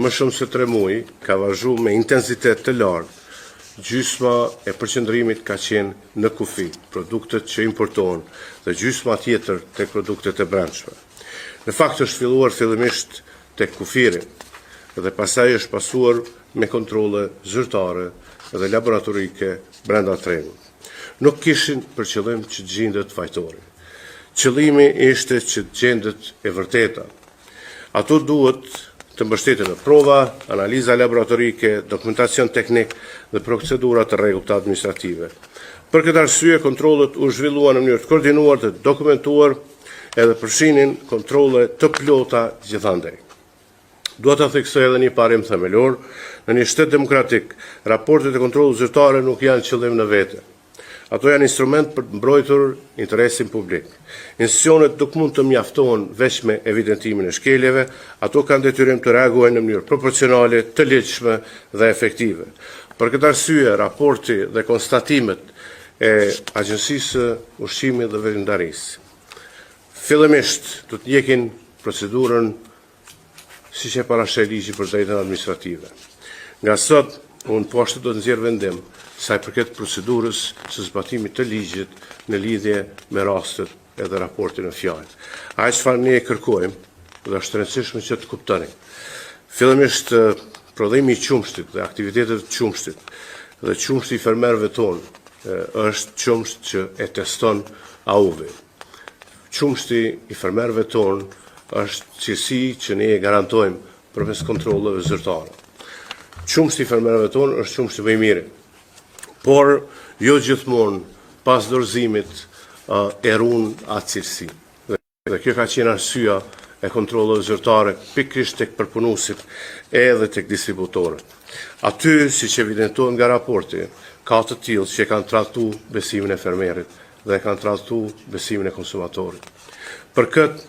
Më shumë se 3 muaj ka vazhdu me intensitet të lartë, gjysma e përqendrimit ka qenë në kufi, produktet që importohen dhe gjysma tjetër tek produktet e brendshme. Në fakt është filluar fillimisht tek kufiri dhe pastaj është pasuar me kontrole zyrtare dhe laboratorike brenda tregut. Nuk kishin për qëllim që gjendet fajtori. Qëllimi ishte që gjendet e vërteta. Ato duhet të mbështeten në prova, analiza laboratorike, dokumentacion teknik dhe procedura të rregullta administrative. Për këtë arsye, kontrollet u zhvilluan në mënyrë të koordinuar dhe dokumentuar edhe përfshinin kontrolle të plota gjithandej. Dua ta theksoj edhe një parim themelor, në një shtet demokratik, raportet e kontrollit zyrtare nuk janë qëllim në vete. Ato janë instrument për të mbrojtur interesin publik. Institucionet nuk mund të mjaftohen veç me evidentimin e shkeljeve, ato kanë detyrim të reagojnë në mënyrë proporcionale, të ligjshme dhe efektive. Për këtë arsye, raporti dhe konstatimet e Agjencisë Ushqimit dhe Veçanërisë fillimisht do të ndjekin procedurën siç e parashë ligji për drejtën administrative. Nga sot, unë poshtë do të nxjerr vendim sa i përket procedurës së zbatimit të ligjit në lidhje me rastet edhe raportin në fjalë. Ai çfarë ne kërkojmë, dhe është rëndësishme që të kuptoni. Fillimisht prodhimi i qumshtit dhe aktivitetet të qumshtit dhe qumshti i fermerëve tonë është qumsht që e teston AUV. Qumshti i fermerëve tonë është cilësi që ne e garantojmë përmes kontrolleve zyrtare. Qumshti i fermerëve tonë është qumshti më i miri. Por jo gjithmonë pas dorëzimit e ruan atë cilësi. Dhe kjo ka qenë arsyeja e kontrolleve zyrtare pikërisht tek përpunuesit edhe tek distributorët. Aty, siç evidentohet nga raporti, ka të tillë që kanë tradhtu besimin e fermerit dhe kanë tradhtu besimin e konsumatorit. Për këtë,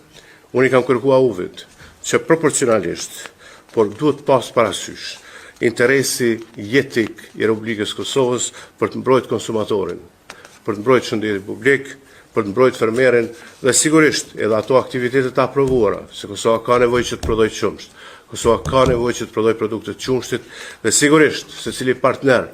unë i kam kërkuar AUV-it që proporcionalisht, por duhet pas parasysh interesi jetik i Republikës Kosovës për të mbrojtur konsumatorin, për të mbrojtur shëndetin publik, për të mbrojtur fermerin dhe sigurisht edhe ato aktivitetet të aprovuara, se Kosova ka nevojë që të prodhojë qumsht, Kosova ka nevojë që të prodhojë produkte të qumshtit dhe sigurisht secili partner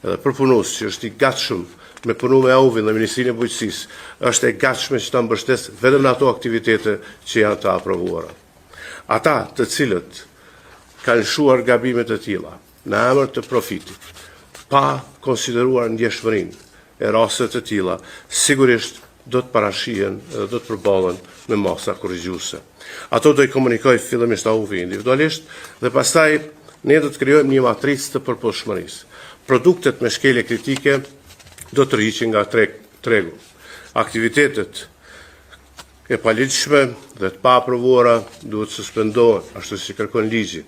edhe përpunues që është i gatshëm me punu me AUV-in dhe Ministrinë e Bujqësisë është e gatshme që ta mbështesë vetëm në ato aktivitete që janë të aprovuara. Ata të cilët kanë lëshuar gabimet e tilla në emër të profitit, pa konsideruar ndjeshmërinë e raste të tilla, sigurisht do të parashihen dhe do të përballen me masa korrigjuese. Ato do i komunikoj fillimisht AUV individualisht dhe pastaj ne do të krijojmë një matricë të përposhmërisë. Produktet me shkelje kritike do të rriqen nga tregu. Aktivitetet e paligjshme dhe të pa aprovuara duhet suspendohen, ashtu si kërkon ligji.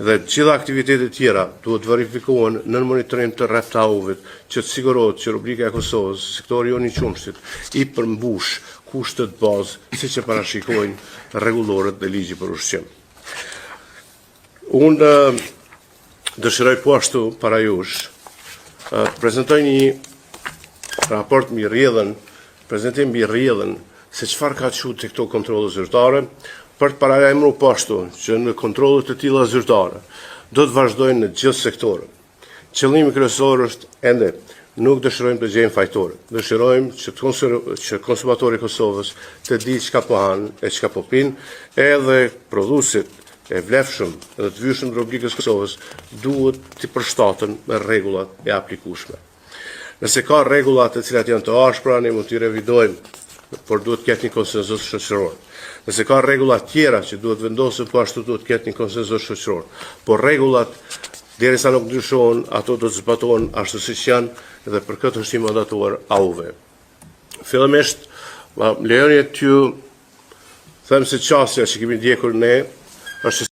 Dhe gjitha aktivitetet tjera duhet verifikohen në monitorim të rreth AUV-it që të sigurohet që Republika e Kosovës, sektori i qumshtit, i përmbush kushtet bazë siç e parashikojnë rregullorët dhe ligji për ushqim. Unë dëshiroj po ashtu para jush të prezantoj një raport mbi rrjedhën, prezantim mbi rrjedhën se çfarë ka qenë te këto kontrolle zyrtare, për të paralajmëruar po ashtu që në kontrollet të tilla zyrtare do të vazhdojnë në gjithë sektorët. Qëllimi kryesor është ende nuk dëshirojmë të gjejmë fajtorë, dëshirojmë që konsumatori i Kosovës të di çka po hanë e çka po pinë, edhe prodhuesit e vlefshëm dhe të vyeshëm të Republikës Kosovës duhet të përshtaten me rregullat e aplikueshme. Nëse ka rregulla të cilat janë të ashpra, ne mund t'i revidojmë, por duhet ketë një konsenzus shoqëror. Nëse ka rregulla tjera që duhet vendosen, po ashtu duhet ketë një konsenzus shoqëror. Por rregullat derisa nuk ndryshohen, ato do të zbatohen ashtu siç janë dhe për këtë është i mandatuar AUV. Fillimisht, lejoni t'ju them se çështja që kemi ndjekur ne është